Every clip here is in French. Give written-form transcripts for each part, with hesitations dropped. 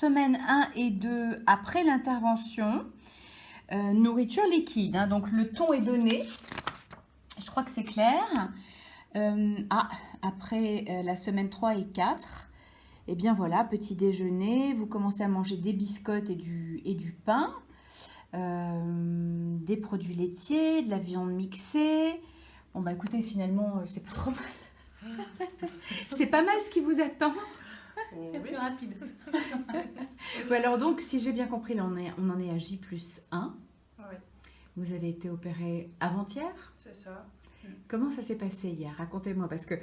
semaine 1 et 2 après l'intervention. Nourriture liquide, hein, donc le ton est donné. Je crois que c'est clair. Après la semaine 3 et 4, eh bien voilà, petit déjeuner, vous commencez à manger des biscottes et du pain, des produits laitiers, de la viande mixée. Bon bah écoutez, finalement, c'est pas trop mal. C'est pas mal ce qui vous attend. C'est plus rapide. Ou alors donc, si j'ai bien compris, là, on en est à J+1. Oui, Vous avez été opéré avant-hier? c'est ça. Comment ça s'est passé hier? Racontez-moi, parce que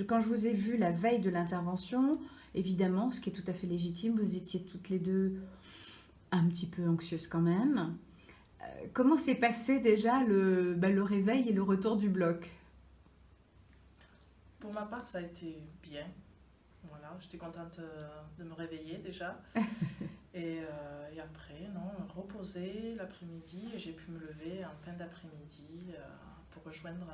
quand je vous ai vu la veille de l'intervention, évidemment, ce qui est tout à fait légitime, vous étiez toutes les deux un petit peu anxieuses quand même. Comment s'est passé déjà le réveil et le retour du bloc? Pour ma part, ça a été bien. Voilà, j'étais contente de me réveiller déjà. Et après, non, reposer l'après-midi. Et j'ai pu me lever en fin d'après-midi pour rejoindre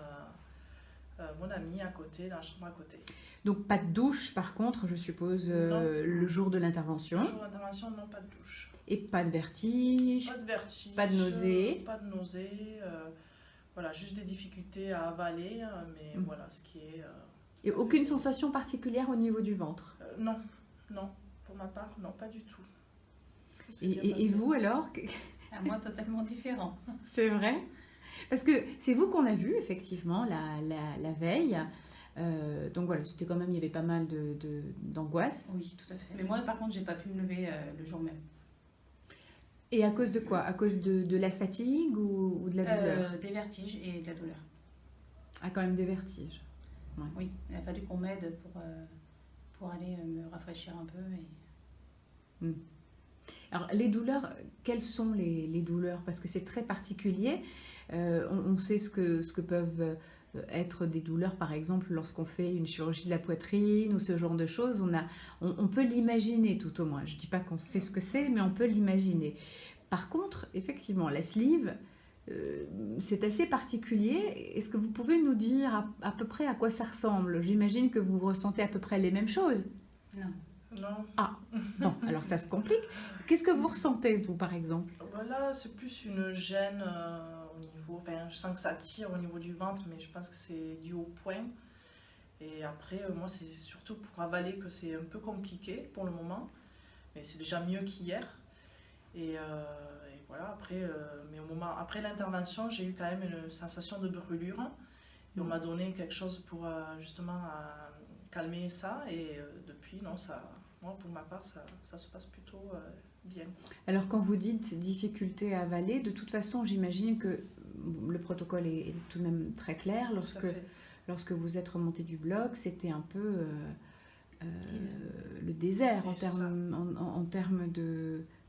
mon ami à côté, dans la chambre à côté. Donc pas de douche par contre, je suppose, Non. le jour de l'intervention. Le jour d'intervention, non, pas de douche. Et pas de vertige, Pas de vertige. pas de nausée. Pas de nausée. Voilà, juste des difficultés à avaler. Mais voilà, ce qui est... Et aucune sensation particulière au niveau du ventre. Non, non. Pour ma part, non, pas du tout. Tout s'est bien Et passé. vous alors? À moi, totalement différent. C'est vrai? Parce que c'est vous qu'on a vu effectivement la veille. Donc voilà, c'était quand même, il y avait pas mal d'angoisse. Oui, tout à fait. Mais moi, par contre, j'ai pas pu me lever le jour même. Et à cause de quoi? À cause de la fatigue ou de la douleur? Des vertiges et de la douleur. Ah, quand même des vertiges. Oui, il a fallu qu'on m'aide pour aller me rafraîchir un peu. Alors les douleurs, quelles sont les douleurs? Parce que c'est très particulier. On sait ce que peuvent être des douleurs, par exemple, lorsqu'on fait une chirurgie de la poitrine ou ce genre de choses. On peut l'imaginer tout au moins. Je ne dis pas qu'on sait ce que c'est, mais on peut l'imaginer. Par contre, effectivement, la sleeve, c'est assez particulier. Est-ce que vous pouvez nous dire à peu près à quoi ça ressemble? J'imagine que vous ressentez à peu près les mêmes choses. Non. Non. Ah, bon, alors ça se complique. Qu'est-ce que vous ressentez, vous, par exemple? Là, c'est plus une gêne au niveau... Enfin, je sens que ça tire au niveau du ventre, mais je pense que c'est dû au poing. Et après, moi, c'est surtout pour avaler que c'est un peu compliqué pour le moment. Mais c'est déjà mieux qu'hier. Et voilà, après, mais au moment, après l'intervention, j'ai eu quand même une sensation de brûlure. Et on m'a donné quelque chose pour justement calmer ça. Et depuis, non, moi, pour ma part, ça se passe plutôt bien. Alors quand vous dites difficulté à avaler, de toute façon, j'imagine que le protocole est tout de même très clair. Tout à fait. Lorsque vous êtes remonté du bloc, c'était un peu le désert Oui, en termes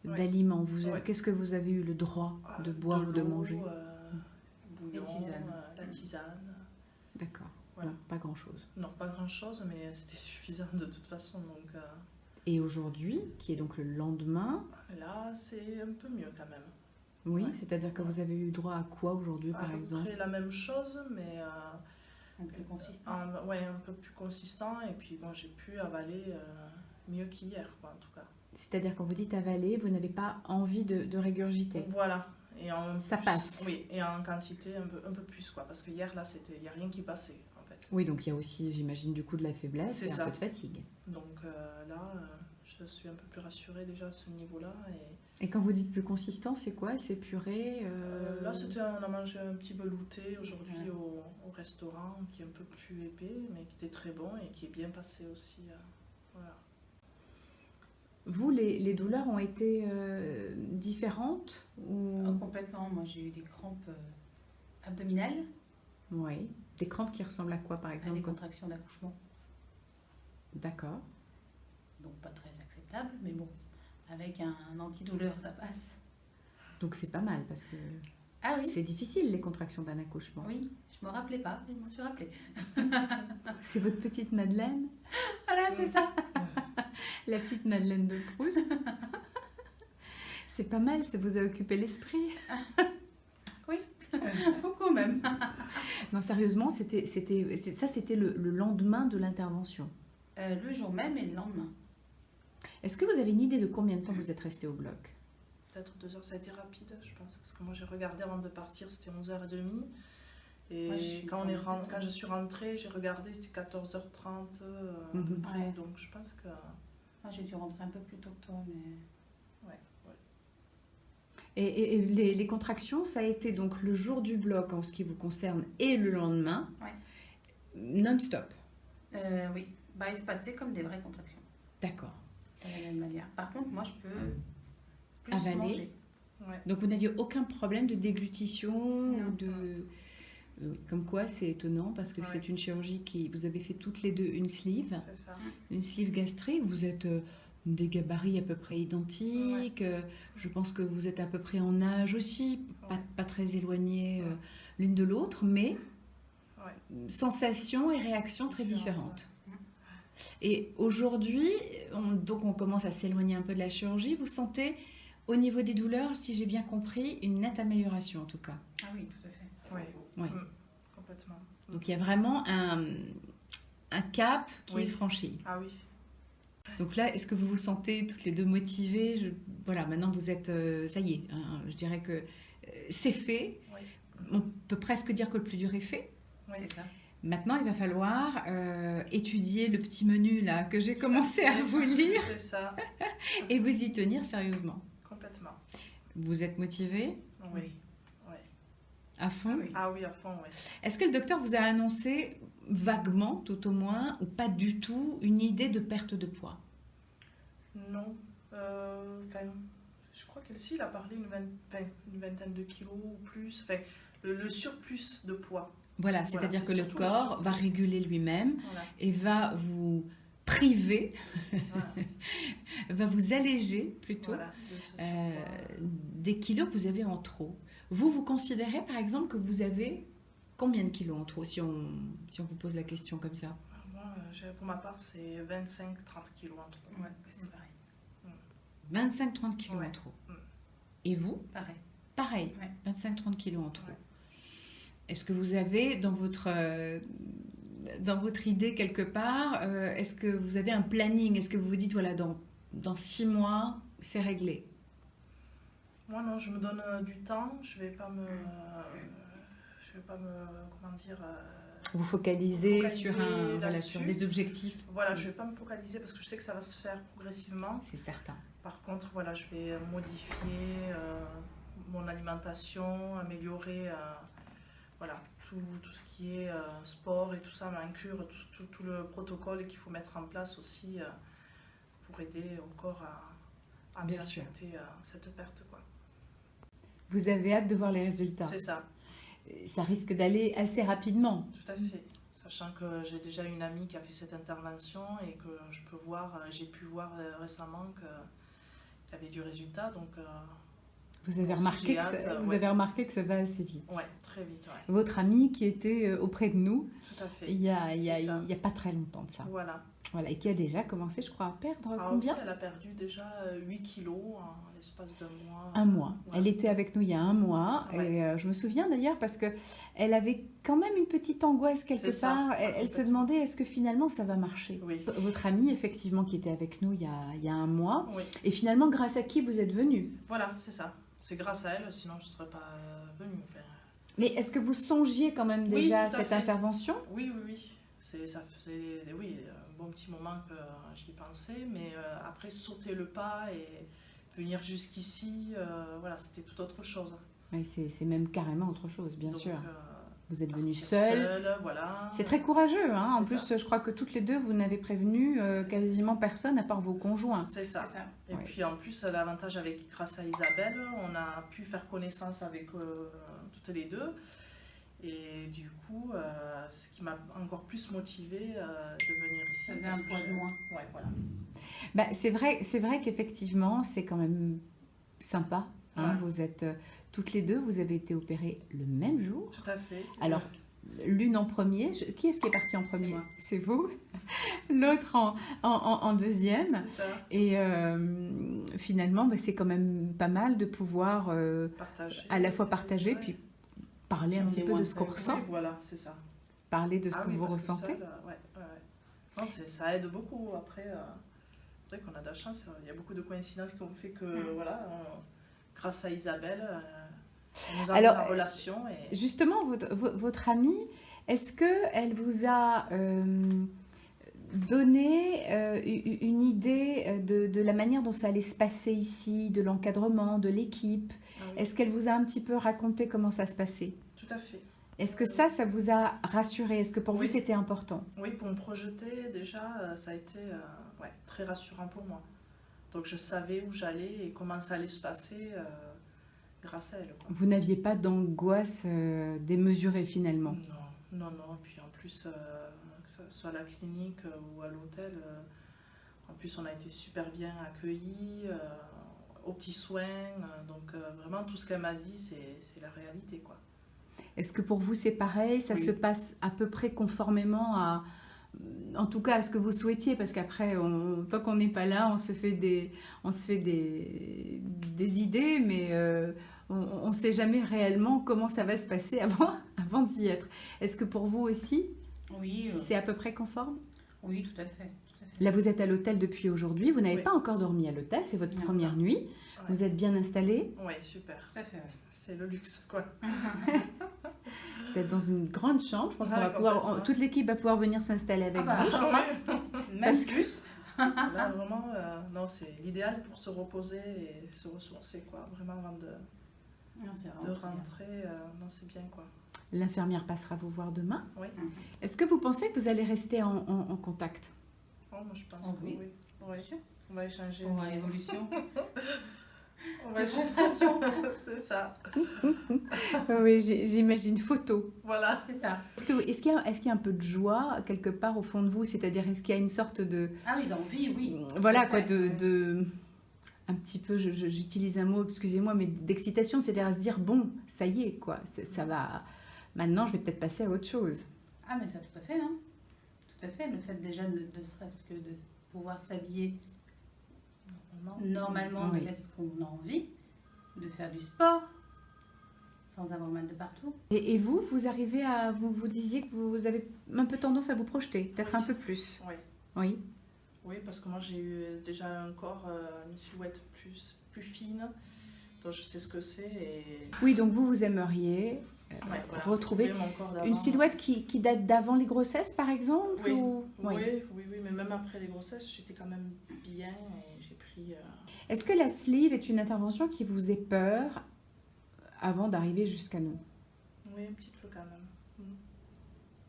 Ouais. d'aliments. Ouais. Qu'est-ce que vous avez eu le droit de boire ou de l'eau, manger? bouillon, Les tisanes. la tisane. D'accord, Voilà. non, pas grand-chose. Non, pas grand-chose, mais c'était suffisant de toute façon. Donc Et aujourd'hui, qui est donc le lendemain, là, c'est un peu mieux quand même. oui, Ouais. c'est-à-dire que vous avez eu droit à quoi aujourd'hui, À par peu exemple? près la même chose, mais Un peu consistant. ouais, un peu plus consistant. Et puis bon, j'ai pu avaler mieux qu'hier, quoi, en tout cas. C'est-à-dire quand vous dites avaler, vous n'avez pas envie de régurgiter. Voilà. Et Ça passe. Oui, et en quantité un peu plus, quoi. Parce que hier, là, il n'y a rien qui passait, en fait. Oui, donc il y a aussi, j'imagine, du coup de la faiblesse C'est et ça. un peu de fatigue. Donc là, je suis un peu plus rassurée déjà à ce niveau-là. Et quand vous dites plus consistant, c'est quoi? C'est purée Là, on a mangé un petit velouté aujourd'hui au restaurant qui est un peu plus épais, mais qui était très bon et qui est bien passé aussi. Voilà. Vous, les douleurs ont été différentes ou... Complètement. Moi, j'ai eu des crampes abdominales, Oui. Des crampes qui ressemblent à quoi, par des exemple? contractions d'accouchement. D'accord. Donc pas très acceptable, mais bon, avec un antidouleur, ça passe. Donc c'est pas mal parce que Ah oui, c'est difficile les contractions d'un accouchement. oui, je me rappelais pas, je m'en suis rappelée. C'est votre petite Madeleine, Voilà, c'est ça. la petite Madeleine de Proust. C'est pas mal, ça vous a occupé l'esprit. Beaucoup même. Non, sérieusement, c'était le lendemain de l'intervention. Le jour même et le lendemain. Est-ce que vous avez une idée de combien de temps vous êtes resté au bloc? Peut-être 2 heures, ça a été rapide, je pense. Parce que moi, j'ai regardé avant de partir, c'était 11h30. Et Moi, je suis quand descendue plus quand tôt. je suis rentrée, j'ai regardé, c'était 14h30 à peu Mhm. près. Ouais. Donc je pense que... Moi, j'ai dû rentrer un peu plus tôt que toi, mais... Ouais, ouais. Et les contractions, ça a été donc le jour du bloc en ce qui vous concerne et le lendemain, Ouais. non-stop. Oui, bah, il se passait comme des vraies contractions, D'accord. de la même manière. Par contre, moi, je peux plus Avaler. manger. Ouais. Donc vous n'aviez aucun problème de déglutition Non. ou de... Comme quoi, c'est étonnant parce que Ouais. c'est une chirurgie qui... Vous avez fait toutes les deux une sleeve gastrique. Vous êtes des gabarits à peu près identiques. Je pense que vous êtes à peu près en âge aussi, Ouais. pas très éloignés Ouais. l'une de l'autre, mais Ouais. sensations et réactions très Différentes, différentes. Et aujourd'hui, donc on commence à s'éloigner un peu de la chirurgie. Vous sentez, au niveau des douleurs, si j'ai bien compris, une nette amélioration en tout cas. Ah oui, tout à fait. Ouais. Ouais. Complètement. Donc il y a vraiment un cap qui Oui. est franchi. Ah oui. Donc là, est-ce que vous vous sentez toutes les deux motivées? Voilà, maintenant vous êtes, ça y est, hein, je dirais que c'est fait. Oui. On peut presque dire que le plus dur est fait. Oui. C'est ça. Maintenant, il va falloir étudier le petit menu là que j'ai commencé à vous lire C'est ça. et vous y tenir sérieusement. Complètement. Vous êtes motivé Oui. Oui. à fond? Ah oui. Ah oui, à fond, oui. Est-ce que le docteur vous a annoncé vaguement, tout au moins, ou pas du tout, une idée de perte de poids? Non. Enfin, je crois qu'elle-ci, il a parlé une vingtaine de kilos ou plus. Enfin, le surplus de poids. Voilà, c'est-à-dire c'est que le surtout le corps surplus. va réguler lui-même Voilà. et va vous priver, Voilà. va vous alléger plutôt Voilà, de ce surpoids. des kilos que vous avez en trop. Vous considérez par exemple que vous avez combien de kilos en trop si on vous pose la question comme ça? Moi, pour ma part, c'est 25-30 kilos en trop. Ouais, c'est pareil. 25-30 kilos Ouais. en trop. Mm. Et vous? Pareil. Pareil, Ouais. 25-30 kilos en trop. Ouais. Est-ce que vous avez dans votre idée quelque part, est-ce que vous avez un planning? Est-ce que vous vous dites, voilà, dans 6 mois, c'est réglé? Moi, non, je me donne du temps. Je vais pas me comment dire, Vous focalisez Focaliser sur sur là-dessus. des objectifs? voilà, je vais pas me focaliser parce que je sais que ça va se faire progressivement. C'est certain. Par contre, voilà, je vais modifier mon alimentation, améliorer voilà, tout ce qui est sport et tout ça, inclure tout le protocole qu'il faut mettre en place aussi pour aider au corps à Bien bien sûr. accepter cette perte, quoi. Vous avez hâte de voir les résultats. C'est ça, Ça risque d'aller assez rapidement. tout à fait. Sachant que j'ai déjà une amie qui a fait cette intervention et que j'ai pu voir récemment qu'il y avait du résultat, donc Vous avez, Bon, remarqué j'ai que hâte, ça, vous ouais. avez remarqué que ça va assez vite. ouais, très vite, ouais. Votre amie qui était auprès de nous Tout à fait. il y a C'est ça. pas très longtemps de ça. Voilà. Voilà, et qui a déjà commencé, je crois, à perdre Ah combien? oui, elle a perdu déjà 8 kilos en l'espace d'un mois. Un mois. Ouais. Elle était avec nous il y a un mois. Ouais. Et je me souviens d'ailleurs parce que elle avait quand même une petite angoisse quelque C'est ça, part. Elle se complètement. demandait est-ce que finalement ça va marcher. Oui. Votre amie, effectivement, qui était avec nous il y a un mois. Oui, Et finalement, grâce à qui vous êtes venu? voilà, c'est ça. C'est grâce à elle, sinon je ne serais pas venue. Enfin, Mais est-ce que vous songiez quand même Oui, déjà à tout à cette fait. intervention? oui, oui, oui. Ça faisait un bon petit moment que j'y pensais, mais après sauter le pas et venir jusqu'ici, voilà, c'était tout autre chose. Oui, c'est même carrément autre chose, bien Donc, sûr. Vous êtes venu partir seule. voilà. C'est très courageux. Hein. En C'est plus, ça. je crois que toutes les deux, vous n'avez prévenu quasiment personne à part vos conjoints. C'est ça. C'est ça. Et Ouais. puis en plus, l'avantage grâce à Isabelle, on a pu faire connaissance avec toutes les deux. Et du coup, ce qui m'a encore plus motivée de venir ici. Ça faisait parce un que poids de j'ai- moins. Ouais, voilà. Bah, c'est vrai qu'effectivement, c'est quand même sympa. Hein. Ouais. Vous êtes toutes les deux, vous avez été opérées le même jour. Tout à fait. Alors, l'une en premier. Qui est-ce qui est parti en premier? moi. C'est vous. L'autre en deuxième. C'est ça, Et finalement, bah, c'est quand même pas mal de pouvoir partager. à la fois partager Ouais. puis parler un On petit est peu moins de ce qu'on seul. ressent, Oui, voilà, c'est ça. parler de ce Ah que oui, vous parce que ressentez. seul, ouais. Non, ça aide beaucoup après. vrai qu'on a de la chance. Il y a beaucoup de coïncidences qui ont fait que, voilà, grâce à Isabelle, on nous a mis Alors, en relation. Et... justement, votre amie, est-ce qu'elle vous a donné une idée de la manière dont ça allait se passer ici, de l'encadrement, de l'équipe? Ah oui, Est-ce qu'elle vous a un petit peu raconté comment ça se passait? tout à fait. Est-ce que ça vous a rassuré? Est-ce que pour vous, Oui. c'était important? Oui, pour me projeter, déjà, ça a été ouais, très rassurant pour moi. Donc je savais où j'allais et comment ça allait se passer grâce à elle, quoi. Vous n'aviez pas d'angoisse démesurée finalement? Non, non. Et puis en plus, que ce soit à la clinique ou à l'hôtel, en plus on a été super bien accueillis, aux petits soins. Donc vraiment tout ce qu'elle m'a dit, c'est la réalité, quoi. Est-ce que pour vous c'est pareil? Ça Oui. se passe à peu près conformément à, en tout cas à ce que vous souhaitiez, parce qu'après, tant qu'on n'est pas là, on se fait des idées, mais on ne sait jamais réellement comment ça va se passer avant d'y être. Est-ce que pour vous aussi, Oui, c'est à peu près conforme? oui, tout à fait. Tout à fait. Là, vous êtes à l'hôtel depuis aujourd'hui, vous n'avez Oui. pas encore dormi à l'hôtel, c'est votre Non. première nuit, Ouais. vous êtes bien installé, Ouais, super. Tout à fait, ouais. C'est le luxe, quoi. vous êtes dans une grande chambre, je pense Ouais, qu'on va pouvoir, complètement. toute l'équipe va pouvoir venir s'installer avec Ah bah, vous. Même Parce que- plus. Là, vraiment, non, c'est l'idéal pour se reposer et se ressourcer, quoi. Vraiment, avant de Non, c'est vraiment très bien. rentrer, non, c'est bien, quoi. L'infirmière passera vous voir demain. Oui. Est-ce que vous pensez que vous allez rester en contact? Oh, moi, je pense Oh, que oui. oui. Ouais. Bien sûr. On va échanger. Pour voir l'évolution. On va De échanger. frustration. C'est ça. Oui, j'imagine photo. Voilà. C'est ça. Est-ce qu'il y a un peu de joie quelque part au fond de vous? C'est-à-dire, est-ce qu'il y a une sorte de... Ah oui, d'envie, oui. Voilà, Tout à quoi, fait, ouais. un petit peu, j'utilise un mot, excusez-moi, mais d'excitation, c'est-à-dire à se dire, bon, ça y est, quoi, ça va... Maintenant, je vais peut-être passer à autre chose. Ah, mais ça, tout à fait. Hein. Tout à fait. Le fait déjà, ne serait-ce que de pouvoir s'habiller normalement, Oui. de ce qu'on a envie, de faire du sport, sans avoir mal de partout. Et vous, vous arrivez à... Vous disiez que vous avez un peu tendance à vous projeter, peut-être Oui. un peu plus. Oui. Oui. Oui, parce que moi, j'ai eu déjà un corps, une silhouette plus fine. Donc, je sais ce que c'est. Et... Oui, donc vous aimeriez Ouais, voilà, retrouver mon corps d'avant. une silhouette qui date d'avant les grossesses, par exemple? Oui. ou- Oui, mais même après les grossesses, j'étais quand même bien et j'ai pris... Est-ce que la sleeve est une intervention qui vous ait peur avant d'arriver jusqu'à nous? Oui, un petit peu quand même.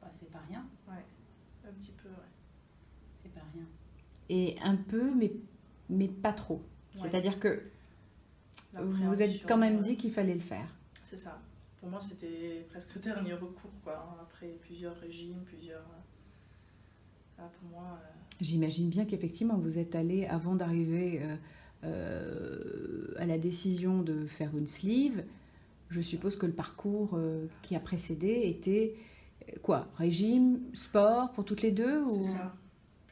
Bah, c'est pas rien. Un petit peu, ouais. C'est pas rien. Et un peu, mais pas trop. Ouais. C'est-à-dire que vous L'appréhension, êtes quand même dit qu'il fallait le faire. C'est ça. Pour moi, c'était presque le dernier recours, quoi. Après plusieurs régimes, Là, pour moi... J'imagine bien qu'effectivement, vous êtes allé, avant d'arriver à la décision de faire une sleeve, je suppose que le parcours qui a précédé était quoi? Régime, sport pour toutes les deux ou... C'est ça.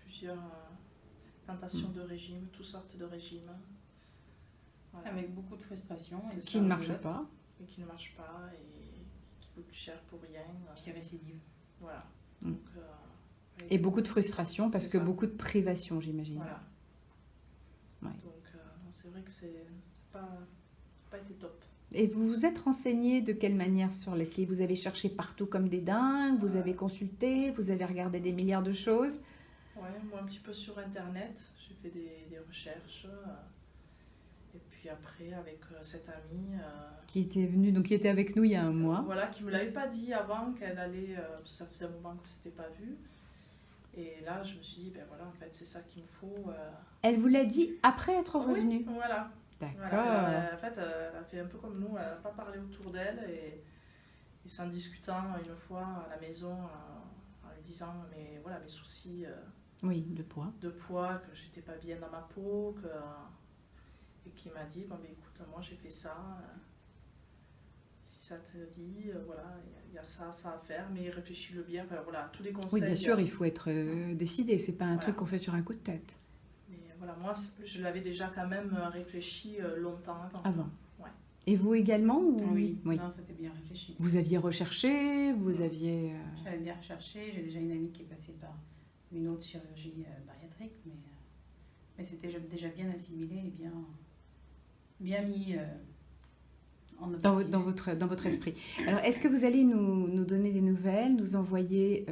Plusieurs tentations de régime, toutes sortes de régimes. Voilà. Avec beaucoup de frustration. C'est Et ça. qui ne marche rebelote, pas. Et qui ne marchent pas et qui coûtent cher pour rien. Qui récidive. Voilà. Mm. Donc, Et beaucoup de frustration parce C'est que ça. beaucoup de privation, j'imagine. Voilà. Ouais. Donc, non, c'est vrai que c'est pas été top. Et vous vous êtes renseigné de quelle manière sur les sleeves? Vous avez cherché partout comme des dingues, vous avez consulté, vous avez regardé des milliards de choses. Ouais, moi un petit peu sur internet, j'ai fait des recherches. Et puis après, avec cette amie. Qui était venue, donc qui était avec nous il y a un mois. Voilà, qui me l'avait pas dit avant qu'elle allait. Parce que ça faisait un moment que c'était pas vu. Et là, je me suis dit, ben voilà, en fait, c'est ça qu'il me faut. Elle vous l'a dit après être Oui, revenue? voilà. D'accord. Voilà, en fait, elle a fait un peu comme nous, elle n'a pas parlé autour d'elle et s'en discutant une fois à la maison en lui disant mais voilà mes soucis Oui, de poids. de poids, que j'étais pas bien dans ma peau, et qui m'a dit bon mais écoute moi j'ai fait ça, si ça te dit voilà il y a ça à faire mais réfléchis-le bien, enfin voilà tous les conseils. Oui, bien sûr, il faut être décidé, c'est pas un Voilà. truc qu'on fait sur un coup de tête. Mais voilà moi je l'avais déjà quand même réfléchi longtemps avant. Avant. Ouais. Et vous également ou... Oui. Non, c'était bien réfléchi. Vous aviez recherché, vous aviez... J'avais bien recherché. J'ai déjà une amie qui est passée par une autre chirurgie bariatrique, mais Mais c'était déjà bien assimilé et bien mis en objectif. Dans votre esprit. Alors, est-ce que vous allez nous donner des nouvelles, nous envoyer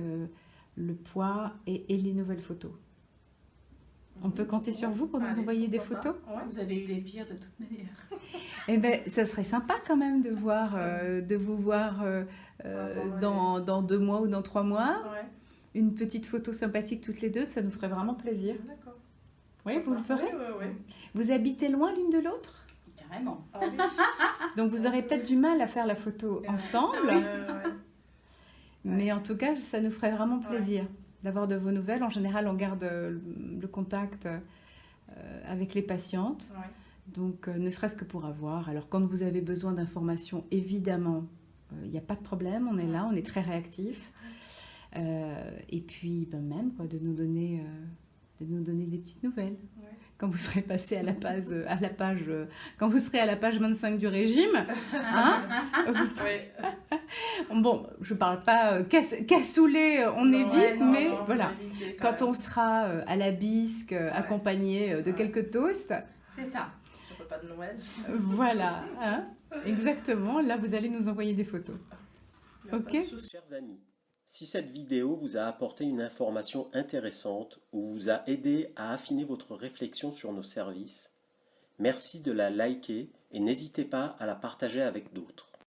le poids et les nouvelles photos? On peut compter sur vous pour nous Allez, envoyer des pourquoi photos? pas. Ouais. Vous avez eu les pires de toute manière. Eh bien, ce serait sympa quand même de vous voir dans 2 mois ou dans 3 mois. Ouais, Une petite photo sympathique toutes les deux, ça nous ferait vraiment plaisir. d'accord. Oui, vous le ferez? Oui. Vous habitez loin l'une de l'autre? Carrément. Ah oui. Donc vous aurez peut-être du mal à faire la photo ensemble, Ouais. mais en tout cas, ça nous ferait vraiment plaisir d'avoir de vos nouvelles. En général, on garde le contact avec les patientes. Ouais. Donc, ne serait-ce que pour avoir. Alors, quand vous avez besoin d'informations, évidemment, il n'y a pas de problème. On est là, on est très réactifs. Et puis, même, quoi, de nous donner des petites nouvelles. Ouais. Quand vous serez passé à la page, quand vous serez à la page 25 du régime, hein, Ouais. bon, je parle pas cassoulet, on Non, évite, non, mais non, voilà. éviter Quand même. on sera à la bisque, accompagné de quelques toasts, C'est ça. Sur le repas de Noël. voilà, hein, exactement, là vous allez nous envoyer des photos. Il y a Ok. pas de souci. Chers amis, si cette vidéo vous a apporté une information intéressante ou vous a aidé à affiner votre réflexion sur nos services, merci de la liker et n'hésitez pas à la partager avec d'autres.